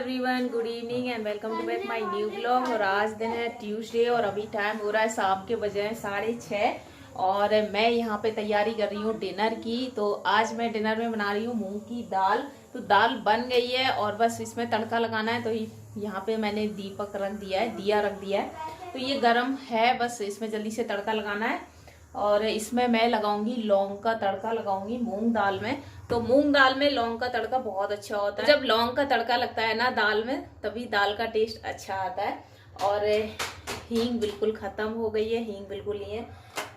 Everyone, good evening and welcome to back my new blog. और आज दिन है ट्यूसडे और अभी टाइम हो रहा है शाम के बजे हैं 6:30 और मैं यहाँ पे तैयारी कर रही हूँ डिनर की। तो आज मैं डिनर में बना रही हूँ मूंग की दाल। तो दाल बन गई है और बस इसमें तड़का लगाना है। तो यहाँ पे मैंने दीपक रख दिया है, दिया रख दिया है। तो ये गर्म है, बस इसमें जल्दी से तड़का लगाना है। और इसमें मैं लगाऊंगी लौंग का तड़का, लगाऊंगी मूंग दाल में। तो मूंग दाल में लौंग का तड़का बहुत अच्छा होता है। जब लौंग का तड़का लगता है ना दाल में, तभी दाल का टेस्ट अच्छा आता है। और हींग बिल्कुल खत्म हो गई है, हींग बिल्कुल नहीं है।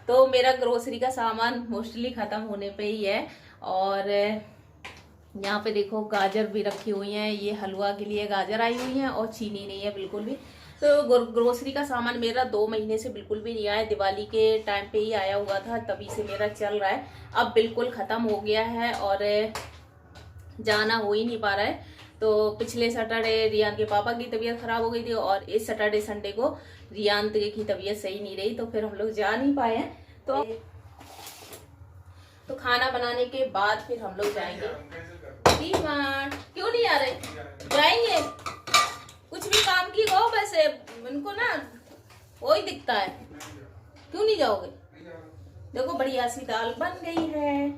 तो मेरा ग्रोसरी का सामान मोस्टली खत्म होने पे ही है। और यहाँ पे देखो गाजर भी रखी हुई है, ये हलवा के लिए गाजर आई हुई है और चीनी नहीं है बिल्कुल भी। तो ग्रोसरी का सामान मेरा 2 महीने से बिल्कुल भी नहीं आया, दिवाली के टाइम पे ही आया हुआ था, तभी से मेरा चल रहा है। अब बिल्कुल ख़त्म हो गया है और जाना हो ही नहीं पा रहा है। तो पिछले सैटरडे रियान के पापा की तबीयत ख़राब हो गई थी और इस सैटरडे संडे को रियान की तबीयत सही नहीं रही, तो फिर हम लोग जा नहीं पाए हैं। तो खाना बनाने के बाद फिर हम लोग जाएंगे। क्यों नहीं आ रहे? जाएंगे, कुछ भी काम की हो, वैसे उनको ना वही दिखता है। क्यों नहीं जाओगे? देखो बढ़िया सी दाल बन गई है।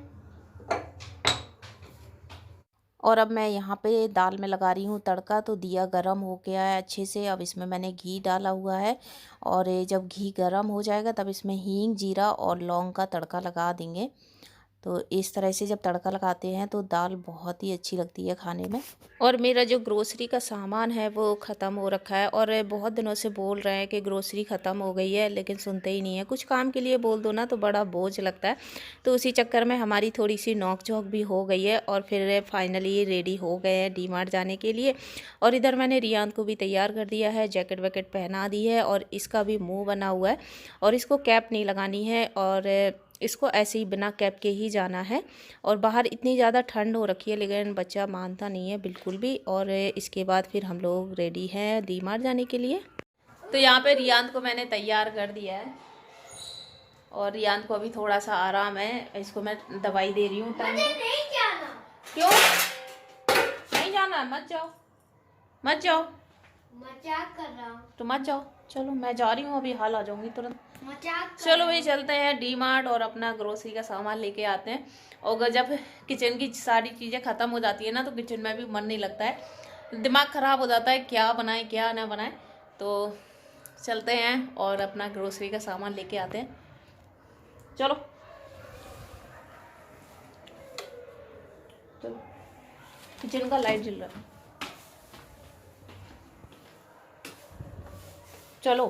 और अब मैं यहाँ पे दाल में लगा रही हूँ तड़का। तो दिया गरम हो गया है अच्छे से। अब इसमें मैंने घी डाला हुआ है और जब घी गरम हो जाएगा तब इसमें हींग, जीरा और लौंग का तड़का लगा देंगे। तो इस तरह से जब तड़का लगाते हैं तो दाल बहुत ही अच्छी लगती है खाने में। और मेरा जो ग्रोसरी का सामान है वो ख़त्म हो रखा है और बहुत दिनों से बोल रहे हैं कि ग्रोसरी ख़त्म हो गई है, लेकिन सुनते ही नहीं है। कुछ काम के लिए बोल दो ना तो बड़ा बोझ लगता है। तो उसी चक्कर में हमारी थोड़ी सी नोक झोंक भी हो गई है और फिर फाइनली रेडी हो गए हैं डी-मार्ट जाने के लिए। और इधर मैंने रियान को भी तैयार कर दिया है, जैकेट वैकेट पहना दी है और इसका भी मुँह बना हुआ है और इसको कैप नहीं लगानी है और इसको ऐसे ही बिना कैप के ही जाना है। और बाहर इतनी ज़्यादा ठंड हो रखी है लेकिन बच्चा मानता नहीं है बिल्कुल भी। और इसके बाद फिर हम लोग रेडी हैं डी-मार्ट जाने के लिए। तो यहाँ पे रियान को मैंने तैयार कर दिया है और रियान को अभी थोड़ा सा आराम है। इसको मैं दवाई दे रही हूँ। नहीं जाना। क्यों नहीं जाना? मत जाओ, मत जाओ, मजाक कर रहा हूँ। तो मत जाओ। चलो मैं जा रही हूँ, अभी हाल आ जाऊंगी तुरंत। चलो भाई चलते हैं डी-मार्ट और अपना ग्रोसरी का सामान लेके आते हैं। और जब किचन की सारी चीज़ें ख़त्म हो जाती है ना तो किचन में भी मन नहीं लगता है, दिमाग ख़राब हो जाता है क्या बनाएं क्या ना बनाएं। तो चलते हैं और अपना ग्रोसरी का सामान लेके आते हैं। चलो चलो, किचन का लाइट जल रहा है, चलो।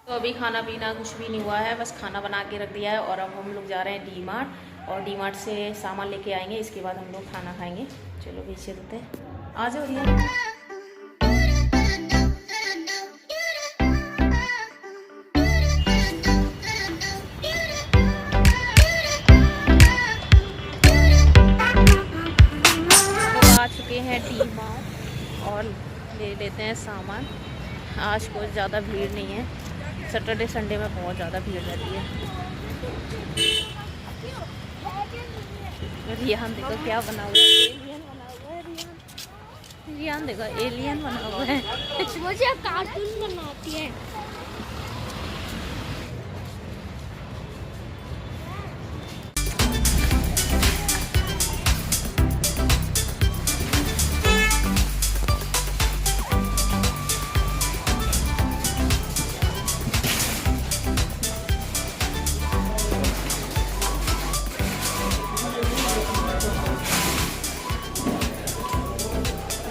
तो अभी खाना पीना कुछ भी नहीं हुआ है, बस खाना बना के रख दिया है और अब हम लोग जा रहे हैं डी-मार्ट और डी-मार्ट से सामान लेके आएंगे। इसके बाद हम लोग खाना खाएंगे। चलो भी चलते हैं, आ जाओ रिया। तो आ चुके हैं डी-मार्ट और ले लेते हैं सामान। आज कुछ ज़्यादा भीड़ नहीं है, सैटरडे संडे में बहुत ज़्यादा भीड़ रहती है। रियान देखो क्या बना हुआ है, एलियन बना हुआ है। रियान देखो एलियन बना हुआ है। मुझे कार्टून बनाती है।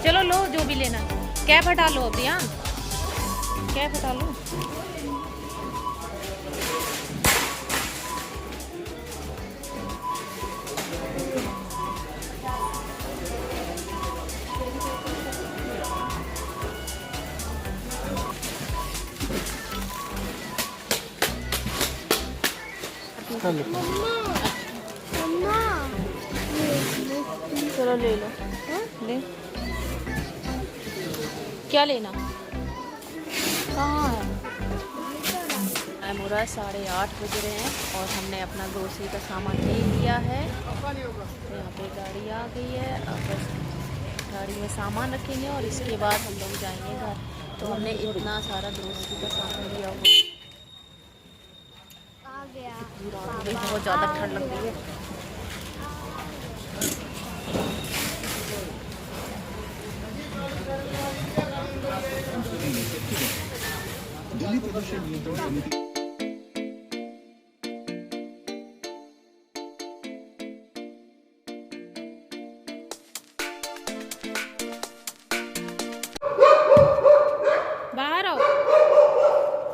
चलो लो जो भी लेना। कैप हटा लो अब रियान, कैप हटा लो। चलो ले लो। ले, क्या लेना? कहाँ है? टाइम हो रहा है 8:30 बज रहे हैं और हमने अपना ग्रोसरी का सामान ले लिया है। तो यहाँ पे गाड़ी आ गई है। अब बस गाड़ी में सामान रखेंगे और इसके बाद हम लोग जाएंगे घर। तो हमने इतना सारा ग्रोसरी का सामान लिया हुआ। आ गया बहुत ज़्यादा ठंड लग रही है। दिल्ली प्रदूषण नियंत्रण समिति बाहर आओ,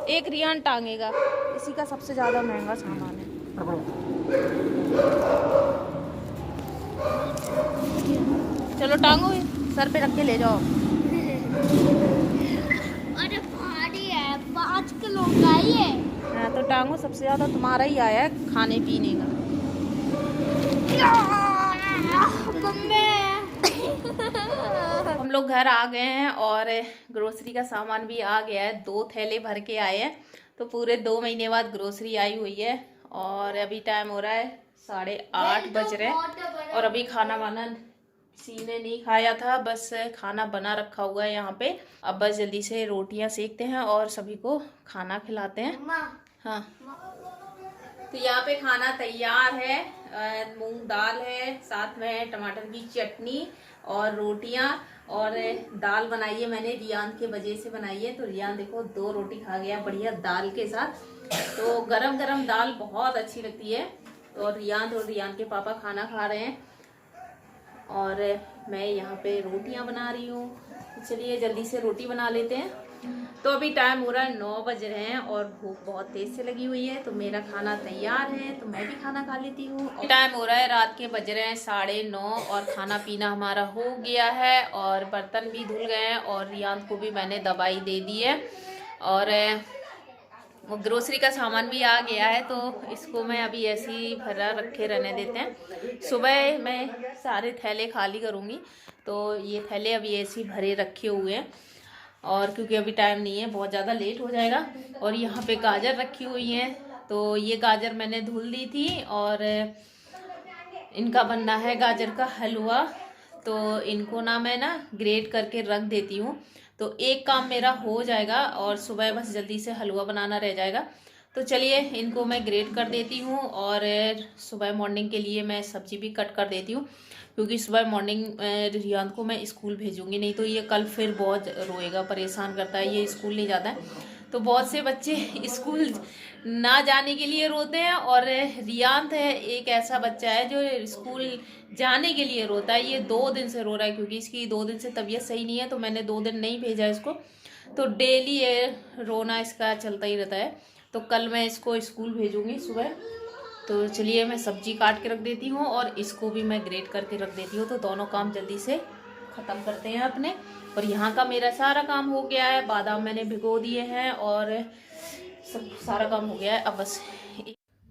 एक रियान टांगेगा, इसी का सबसे ज़्यादा महंगा सामान है। चलो टांगो, सर पे रख के ले जाओ। अरे भारी है, 5 किलो का ही है। हाँ तो टांगो, सबसे ज़्यादा तुम्हारा ही आया है खाने पीने का। हम लोग घर आ गए हैं और ग्रोसरी का सामान भी आ गया है। 2 थैले भर के आए हैं, तो पूरे 2 महीने बाद ग्रोसरी आई हुई है। और अभी टाइम हो रहा है 8:30 बज रहे हैं और अभी खाना वाना किसी ने नहीं खाया था, बस खाना बना रखा हुआ है यहाँ पे। अब बस जल्दी से रोटियाँ सेकते हैं और सभी को खाना खिलाते हैं। हाँ तो यहाँ पे खाना तैयार है। मूंग दाल है, साथ में टमाटर की चटनी और रोटियाँ और दाल बनाई है मैंने रियान के वजह से बनाई है। तो रियान देखो 2 रोटी खा गया बढ़िया दाल के साथ। तो गरम गरम दाल बहुत अच्छी लगती है। और रियान के पापा खाना खा रहे हैं और मैं यहाँ पे रोटियाँ बना रही हूँ। चलिए जल्दी से रोटी बना लेते हैं। तो अभी टाइम हो रहा है 9 बज रहे हैं और भूख बहुत तेज से लगी हुई है। तो मेरा खाना तैयार है, तो मैं भी खाना खा लेती हूँ। टाइम हो रहा है रात के, बज रहे हैं 9:30 और खाना पीना हमारा हो गया है और बर्तन भी धुल गए हैं और रियान को भी मैंने दवाई दे दी है और वो ग्रोसरी का सामान भी आ गया है। तो इसको मैं अभी ऐसे ही भरा रखे रहने देते हैं। सुबह मैं सारे थैले खाली करूँगी, तो ये थैले अभी ऐसे ही भरे रखे हुए हैं और क्योंकि अभी टाइम नहीं है, बहुत ज़्यादा लेट हो जाएगा। और यहाँ पे गाजर रखी हुई हैं, तो ये गाजर मैंने धुल दी थी और इनका बनना है गाजर का हलवा। तो इनको ना मैं ग्रेट करके रख देती हूँ, तो एक काम मेरा हो जाएगा और सुबह बस जल्दी से हलवा बनाना रह जाएगा। तो चलिए इनको मैं ग्रेट कर देती हूँ और सुबह मॉर्निंग के लिए मैं सब्जी भी कट कर देती हूँ, क्योंकि सुबह मॉर्निंग रियान को मैं स्कूल भेजूँगी, नहीं तो ये कल फिर बहुत रोएगा, परेशान करता है, ये स्कूल नहीं जाता है। तो बहुत से बच्चे स्कूल ना जाने के लिए रोते हैं और रियान है एक ऐसा बच्चा है जो स्कूल जाने के लिए रोता है। ये 2 दिन से रो रहा है क्योंकि इसकी 2 दिन से तबीयत सही नहीं है, तो मैंने 2 दिन नहीं भेजा इसको। तो डेली ये रोना इसका चलता ही रहता है। तो कल मैं इसको स्कूल भेजूँगी सुबह। तो चलिए मैं सब्जी काट के रख देती हूँ और इसको भी मैं ग्रेट करके रख देती हूँ, तो दोनों काम जल्दी से ख़त्म करते हैं अपने। और यहाँ का मेरा सारा काम हो गया है, बादाम मैंने भिगो दिए हैं और सब सारा काम हो गया है। अब बस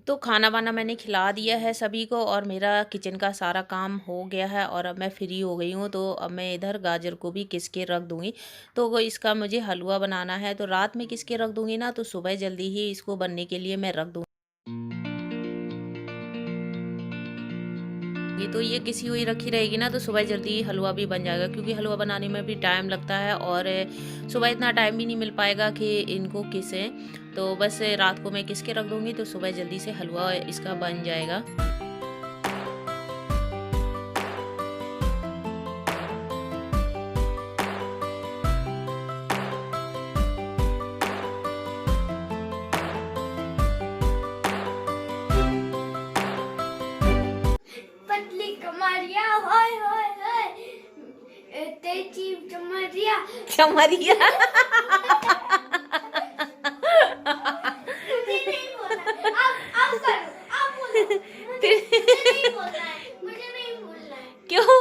तो खाना वाना मैंने खिला दिया है सभी को और मेरा किचन का सारा काम हो गया है और अब मैं फ्री हो गई हूँ। तो अब मैं इधर गाजर को भी किस के रख दूँगी। तो इसका मुझे हलवा बनाना है, तो रात में किस के रख दूँगी ना, तो सुबह जल्दी ही इसको बनने के लिए मैं रख दूँगी। तो ये किसी हुई रखी रहेगी ना, तो सुबह जल्दी हलवा भी बन जाएगा, क्योंकि हलवा बनाने में भी टाइम लगता है और सुबह इतना टाइम भी नहीं मिल पाएगा कि इनको किसें। तो बस रात को मैं किस के रख दूँगी, तो सुबह जल्दी से हलवा इसका बन जाएगा। कमरिया होय होय होय तेजी कमरिया कमरिया मुझे नहीं बोलना, अब करो, अब बोलो। मुझे नहीं बोलना है, मुझे नहीं बोलना है। क्यों?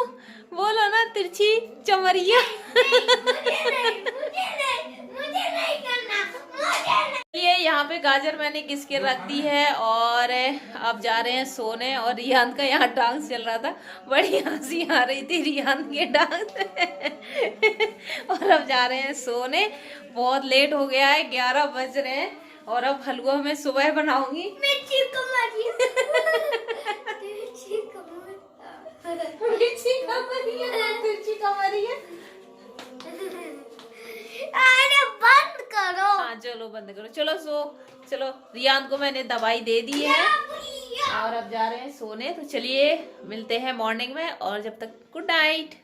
बोलो ना, तिरछी चमरिया। मुझे नहीं करना, मुझे नहीं। ये यहाँ पे गाजर मैंने किस के रख दी है और अब जा रहे हैं सोने। और रियान का यहाँ डांस चल रहा था, बड़ी हंसी आ रही थी रियान के डांस और अब जा रहे हैं सोने। बहुत लेट हो गया है, 11 बज रहे हैं और अब हलवा मैं सुबह बनाऊंगी। तिरछी कमरिया, तिरछी कमरिया। अरे बंद करो। हाँ चलो बंद करो, चलो सो। चलो रियान को मैंने दवाई दे दी है और अब जा रहे हैं सोने। तो चलिए मिलते हैं मॉर्निंग में, और जब तक गुड नाइट।